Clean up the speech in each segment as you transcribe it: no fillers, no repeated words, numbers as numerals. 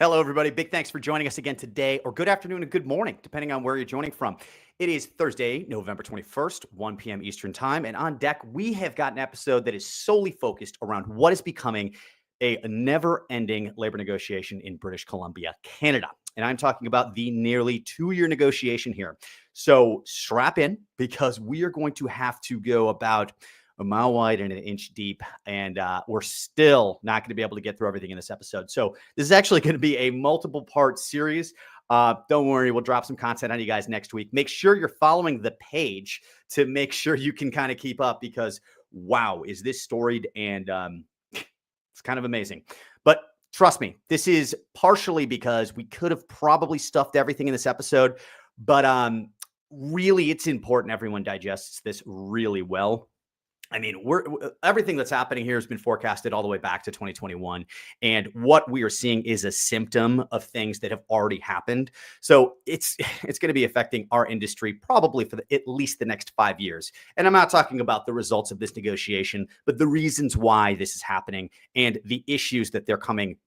Hello, everybody. Big thanks for joining us again today, or good afternoon and good morning, depending on where you're joining from. It is Thursday, November 21st, 1 p.m. Eastern Time. And on deck, we have got an episode that is solely focused around what is becoming a never-ending labor negotiation in British Columbia, Canada. And I'm talking about the nearly 2-year negotiation here. So strap in, because we are going to have to go about a mile wide and an inch deep, and we're still not going to be able to get through everything in this episode. So this is actually going to be a multiple part series. Don't worry, we'll drop some content on you guys next week. Make sure you're following the page to make sure you can kind of keep up, because wow, is this storied, and it's kind of amazing. But trust me, this is partially because we could have probably stuffed everything in this episode, but really it's important everyone digests this really well. I mean, everything that's happening here has been forecasted all the way back to 2021. And what we are seeing is a symptom of things that have already happened. So it's going to be affecting our industry probably for at least the next 5 years. And I'm not talking about the results of this negotiation, but the reasons why this is happening and the issues that they're coming,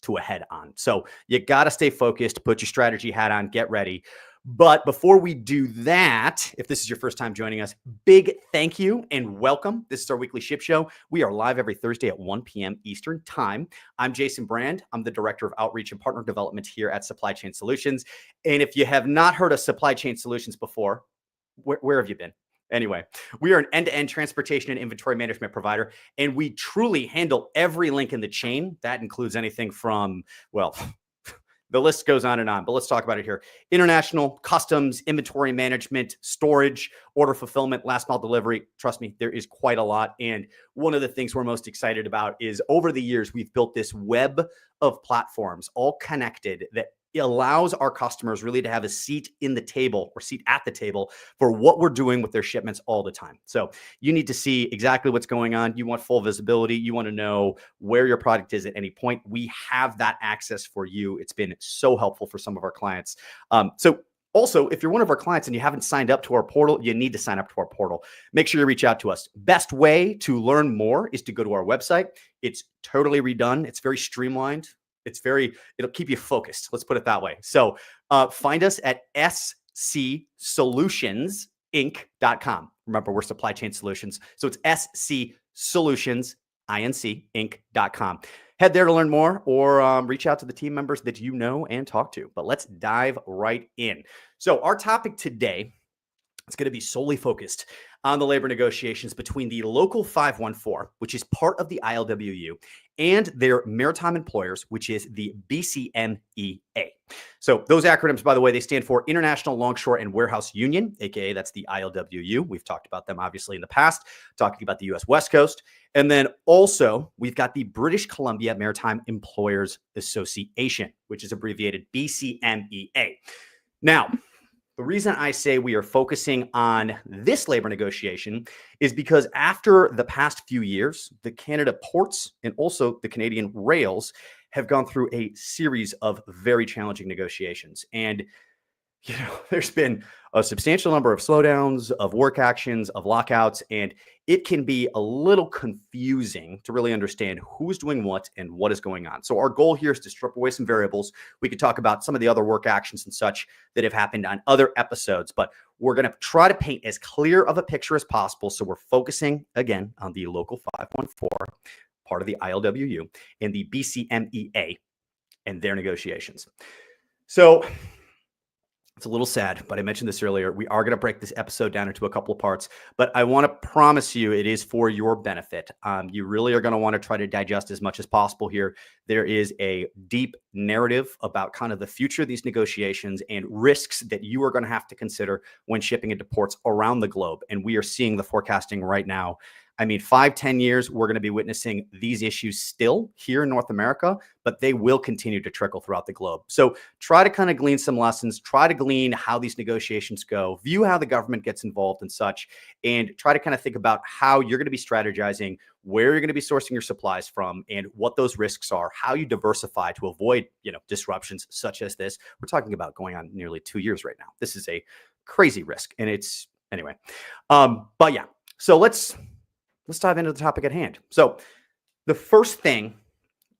to a head on. So you got to stay focused, put your strategy hat on, get ready. But before we do that, if this is your first time joining us, big thank you and welcome. This is our weekly ship show. We are live every Thursday at 1 p.m. Eastern Time. I'm Jason Brand. I'm the Director of Outreach and Partner Development here at Supply Chain Solutions. And if you have not heard of Supply Chain Solutions before, where have you been? Anyway, we are an end-to-end transportation and inventory management provider, and we truly handle every link in the chain. That includes anything from, the list goes on and on, but let's talk about it here. International, customs, inventory management, storage, order fulfillment, last mile delivery. Trust me, there is quite a lot. And one of the things we're most excited about is over the years, we've built this web of platforms all connected that allows our customers really to have a seat in the table or seat at the table for what we're doing with their shipments all the time. So you need to see exactly what's going on. You want full visibility. You want to know where your product is at any point. We have that access for you. It's been so helpful for some of our clients. Also, if you're one of our clients and you haven't signed up to our portal, you need to sign up to our portal. Make sure you reach out to us. Best way to learn more is to go to our website. It's totally redone. It's very streamlined. It'll keep you focused. Let's put it that way. So find us at scsolutionsinc.com. Remember, we're Supply Chain Solutions. So it's scsolutionsinc.com. Head there to learn more, or reach out to the team members that you know and talk to. But let's dive right in. So our topic today, it's going to be solely focused on the labor negotiations between the Local 514, which is part of the ILWU, and their maritime employers, which is the BCMEA. So those acronyms, by the way, they stand for International Longshore and Warehouse Union, aka that's the ILWU. We've talked about them obviously in the past, talking about the US West Coast. And then also we've got the British Columbia Maritime Employers Association, which is abbreviated BCMEA. Now, the reason I say we are focusing on this labor negotiation is because after the past few years, the Canada ports and also the Canadian rails have gone through a series of very challenging negotiations. And there's been a substantial number of slowdowns, of work actions, of lockouts, and it can be a little confusing to really understand who's doing what and what is going on. So our goal here is to strip away some variables. We could talk about some of the other work actions and such that have happened on other episodes, but we're going to try to paint as clear of a picture as possible. So we're focusing again on the Local 514, part of the ILWU, and the BCMEA and their negotiations. So it's a little sad, but I mentioned this earlier. We are going to break this episode down into a couple of parts, but I want to promise you it is for your benefit. You really are going to want to try to digest as much as possible here. There is a deep narrative about kind of the future of these negotiations and risks that you are going to have to consider when shipping into ports around the globe. And we are seeing the forecasting right now. I mean, 5-10 years, we're going to be witnessing these issues still here in North America, but they will continue to trickle throughout the globe. So try to kind of glean some lessons, try to glean how these negotiations go, view how the government gets involved and such, and try to kind of think about how you're going to be strategizing, where you're going to be sourcing your supplies from, and what those risks are, how you diversify to avoid, disruptions such as this. We're talking about going on nearly 2 years right now. This is a crazy risk, and it's anyway. But yeah, so let's dive into the topic at hand. So the first thing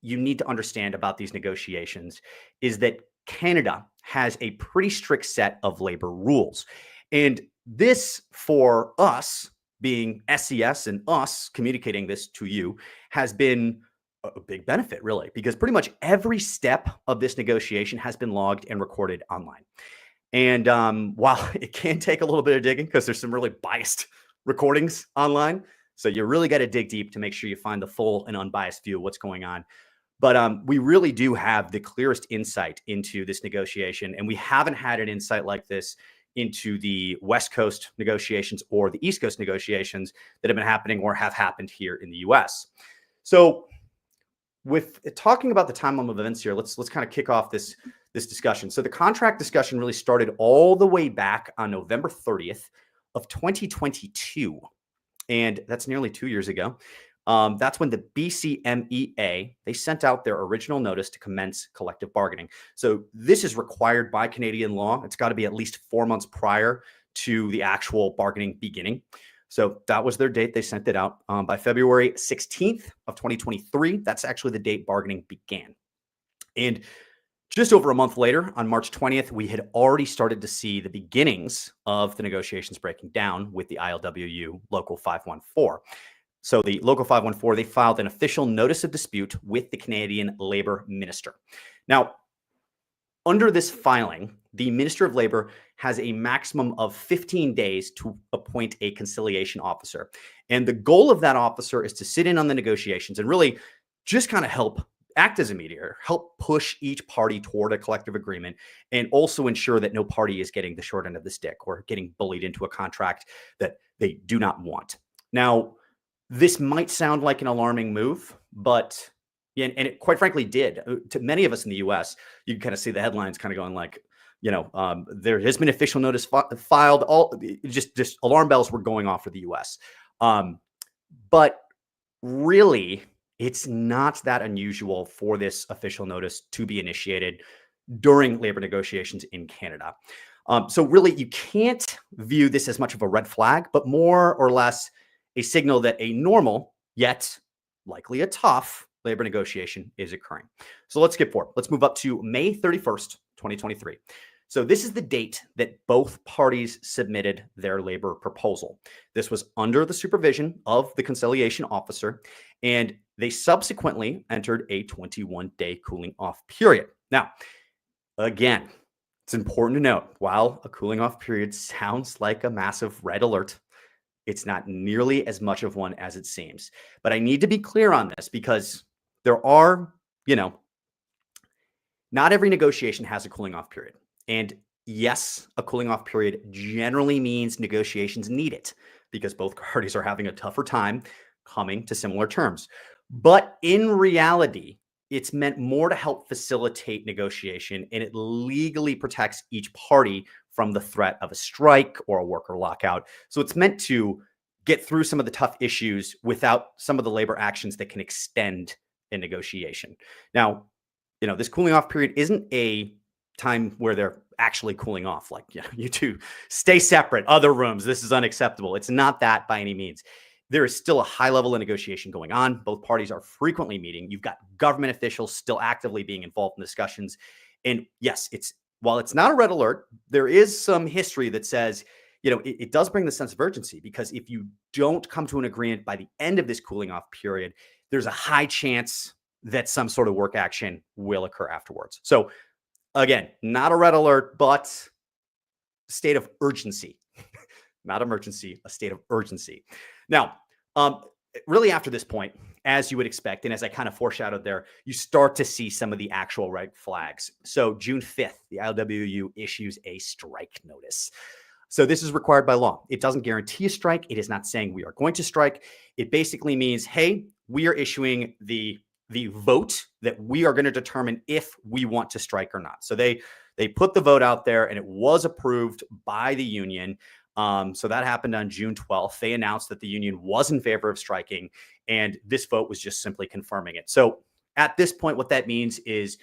you need to understand about these negotiations is that Canada has a pretty strict set of labor rules. And this, for us, being SES and us communicating this to you, has been a big benefit, really, because pretty much every step of this negotiation has been logged and recorded online. And while it can take a little bit of digging because there's some really biased recordings online, so you really got to dig deep to make sure you find the full and unbiased view of what's going on. But we really do have the clearest insight into this negotiation, and we haven't had an insight like this into the West Coast negotiations or the East Coast negotiations that have been happening or have happened here in the U.S. So, with talking about the timeline of events here, let's kind of kick off this discussion. So, the contract discussion really started all the way back on November 30th of 2022, and that's nearly 2 years ago. That's when the BCMEA, they sent out their original notice to commence collective bargaining. So this is required by Canadian law. It's got to be at least 4 months prior to the actual bargaining beginning. So that was their date. They sent it out by February 16th of 2023. That's actually the date bargaining began. And just over a month later, on March 20th, we had already started to see the beginnings of the negotiations breaking down with the ILWU Local 514. So the Local 514, they filed an official notice of dispute with the Canadian Labor Minister. Now, under this filing, the Minister of Labor has a maximum of 15 days to appoint a conciliation officer. And the goal of that officer is to sit in on the negotiations and really just kind of help act as a mediator, help push each party toward a collective agreement, and also ensure that no party is getting the short end of the stick or getting bullied into a contract that they do not want. Now, this might sound like an alarming move, but and it quite frankly did. To many of us in the U.S., you can kind of see the headlines kind of going like, there has been official notice filed. All just alarm bells were going off for the U.S. But really, it's not that unusual for this official notice to be initiated during labor negotiations in Canada. So really, you can't view this as much of a red flag, but more or less a signal that a normal, yet likely a tough labor negotiation is occurring. So let's skip forward. Let's move up to May 31st, 2023. So this is the date that both parties submitted their labor proposal. This was under the supervision of the conciliation officer, and they subsequently entered a 21-day cooling off period. Now, again, it's important to note, while a cooling off period sounds like a massive red alert, it's not nearly as much of one as it seems. But I need to be clear on this because there are, not every negotiation has a cooling off period. And yes, a cooling off period generally means negotiations need it because both parties are having a tougher time coming to similar terms. But in reality, it's meant more to help facilitate negotiation, and it legally protects each party from the threat of a strike or a worker lockout. So it's meant to get through some of the tough issues without some of the labor actions that can extend a negotiation. Now, this cooling off period isn't a time where they're actually cooling off. Like, you two stay separate, other rooms. This is unacceptable. It's not that by any means. There is still a high level of negotiation going on. Both parties are frequently meeting. You've got government officials still actively being involved in discussions. And yes, while it's not a red alert, there is some history that says, it does bring the sense of urgency, because if you don't come to an agreement by the end of this cooling off period, there's a high chance that some sort of work action will occur afterwards. So again, not a red alert, but state of urgency, not emergency, a state of urgency. Now, really after this point, as you would expect, and as I kind of foreshadowed there, you start to see some of the actual red flags. So June 5th, the ILWU issues a strike notice. So this is required by law. It doesn't guarantee a strike. It is not saying we are going to strike. It basically means, hey, we are issuing the vote that we are going to determine if we want to strike or not. So they put the vote out there, and it was approved by the union. So that happened on June 12th. They announced that the union was in favor of striking, and this vote was just simply confirming it. So at this point, what that means is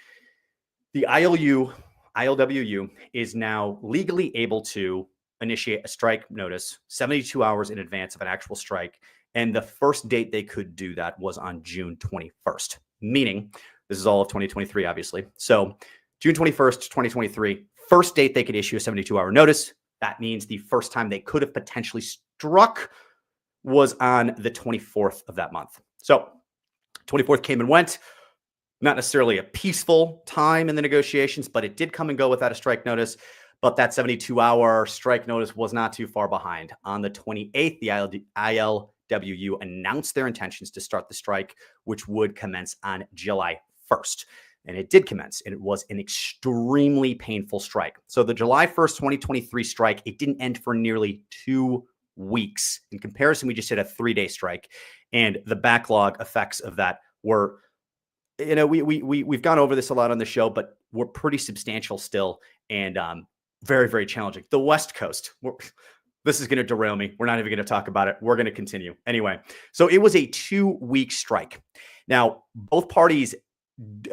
the ILWU is now legally able to initiate a strike notice 72 hours in advance of an actual strike. And the first date they could do that was on June 21st. meaning this is all of 2023, obviously. So June 21st, 2023, first date they could issue a 72-hour notice. That means the first time they could have potentially struck was on the 24th of that month. So 24th came and went. Not necessarily a peaceful time in the negotiations, but it did come and go without a strike notice. But that 72-hour strike notice was not too far behind. On the 28th, the ILWU announced their intentions to start the strike, which would commence on July 1st. And it did commence, and it was an extremely painful strike. So the July 1st, 2023 strike, it didn't end for nearly 2 weeks. In comparison, we just hit a 3-day strike, and the backlog effects of that were, we've gone over this a lot on the show, but we're pretty substantial still, and very, very challenging. The West Coast, this is going to derail me. We're not even going to talk about it. We're going to continue. Anyway, so it was a 2-week strike. Now, both parties,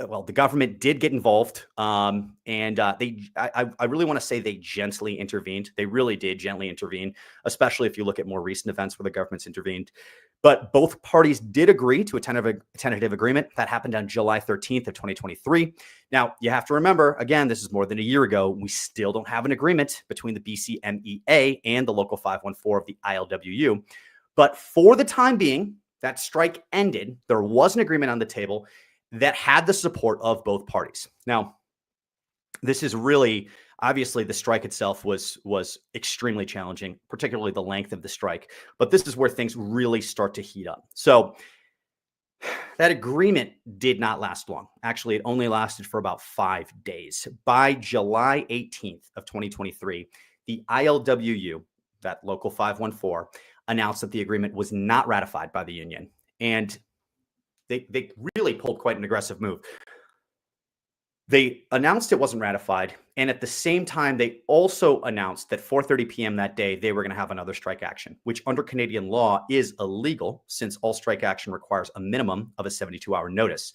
well, the government did get involved, and I really want to say they gently intervened. They really did gently intervene, especially if you look at more recent events where the government's intervened. But both parties did agree to a tentative agreement that happened on July 13th of 2023. Now, you have to remember, again, this is more than a year ago. We still don't have an agreement between the BCMEA and the Local 514 of the ILWU. But for the time being, that strike ended. There was an agreement on the table that had the support of both parties. Now, this is really, obviously, the strike itself was extremely challenging, particularly the length of the strike. But this is where things really start to heat up. So that agreement did not last long. Actually, it only lasted for about 5 days. By July 18th of 2023, the ILWU, that Local 514, announced that the agreement was not ratified by the union. And they really pulled quite an aggressive move. They announced it wasn't ratified, and at the same time, they also announced that 4:30 p.m. that day, they were going to have another strike action, which under Canadian law is illegal since all strike action requires a minimum of a 72-hour notice.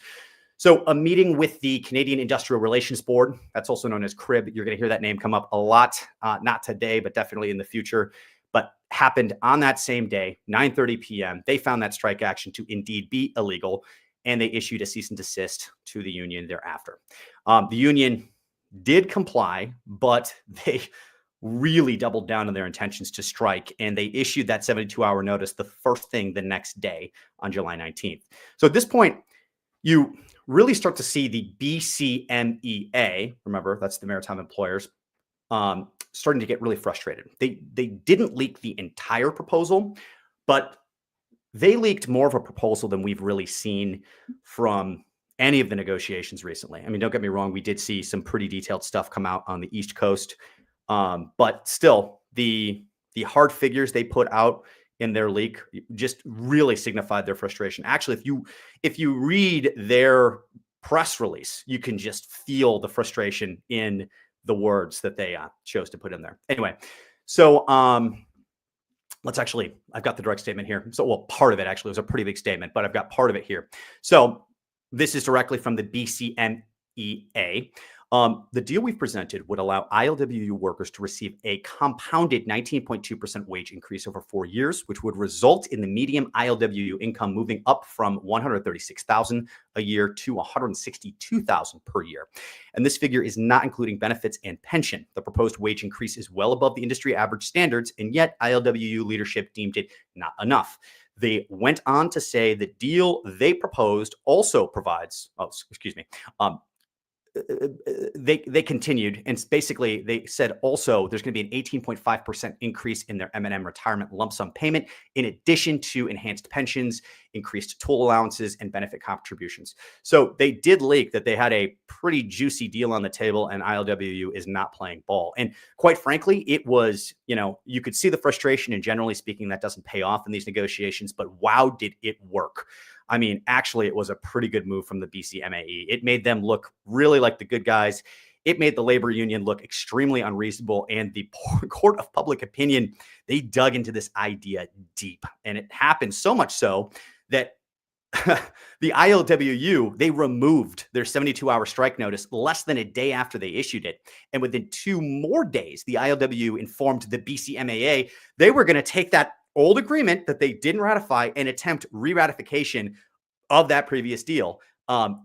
So a meeting with the Canadian Industrial Relations Board, that's also known as CRIB, you're going to hear that name come up a lot, not today, but definitely in the future, but happened on that same day, 9:30 p.m. They found that strike action to indeed be illegal, and they issued a cease and desist to the union thereafter. The union did comply, but they really doubled down on their intentions to strike, and they issued that 72-hour notice the first thing the next day on July 19th. So at this point, you really start to see the BCMEA, remember, that's the Maritime Employers, starting to get really frustrated. They didn't leak the entire proposal, but they leaked more of a proposal than we've really seen from any of the negotiations recently. I mean, don't get me wrong, we did see some pretty detailed stuff come out on the East Coast, but still, the hard figures they put out in their leak just really signified their frustration. Actually, if you read their press release, you can just feel the frustration in the words that they chose to put in there. Anyway, so I've got the direct statement here. So, well, part of it actually was a pretty big statement, but I've got part of it here. So this is directly from the BCMEA. The deal we've presented would allow ILWU workers to receive a compounded 19.2% wage increase over 4 years, which would result in the median ILWU income moving up from $136,000 a year to $162,000 per year. And this figure is not including benefits and pension. The proposed wage increase is well above the industry average standards, and yet ILWU leadership deemed it not enough. They went on to say the deal they proposed also provides, they continued, and basically they said also there's going to be an 18.5% increase in their M&M retirement lump sum payment, in addition to enhanced pensions, increased tool allowances, and benefit contributions. So they did leak that they had a pretty juicy deal on the table, and ILWU is not playing ball. And quite frankly, it was, you could see the frustration, and generally speaking, that doesn't pay off in these negotiations, but wow, did it work. I mean, actually, it was a pretty good move from the BCMAE. It made them look really like the good guys. It made the labor union look extremely unreasonable. And the court of public opinion, they dug into this idea deep. And it happened so much so that the ILWU, they removed their 72-hour strike notice less than a day after they issued it. And within 2 more days, the ILWU informed the BCMAA they were going to take that old agreement that they didn't ratify and attempt re-ratification of that previous deal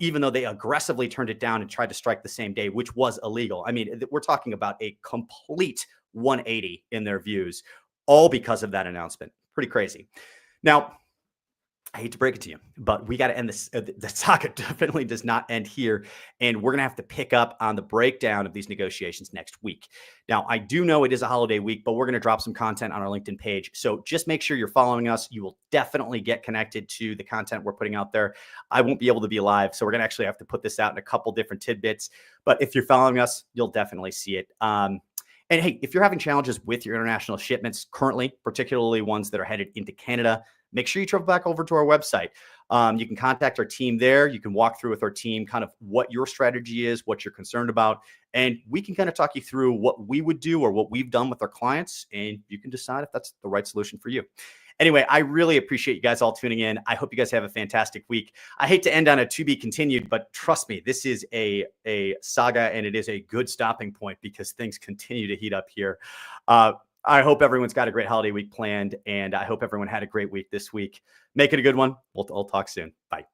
even though they aggressively turned it down and tried to strike the same day, which was illegal. I mean, we're talking about a complete 180 in their views, all because of that announcement. Pretty crazy. Now, I hate to break it to you, but we got to end this. The saga definitely does not end here. And we're going to have to pick up on the breakdown of these negotiations next week. Now, I do know it is a holiday week, but we're going to drop some content on our LinkedIn page. So just make sure you're following us. You will definitely get connected to the content we're putting out there. I won't be able to be live, so we're going to actually have to put this out in a couple different tidbits. But if you're following us, you'll definitely see it. And hey, if you're having challenges with your international shipments currently, particularly ones that are headed into Canada, make sure you travel back over to our website. You can contact our team there. You can walk through with our team kind of what your strategy is, what you're concerned about, and we can kind of talk you through what we would do or what we've done with our clients, and you can decide if that's the right solution for you. Anyway, I really appreciate you guys all tuning in. I hope you guys have a fantastic week. I hate to end on a to be continued, but trust me, this is a saga, and it is a good stopping point because things continue to heat up here. I hope everyone's got a great holiday week planned, and I hope everyone had a great week this week. Make it a good one. We'll talk soon. Bye.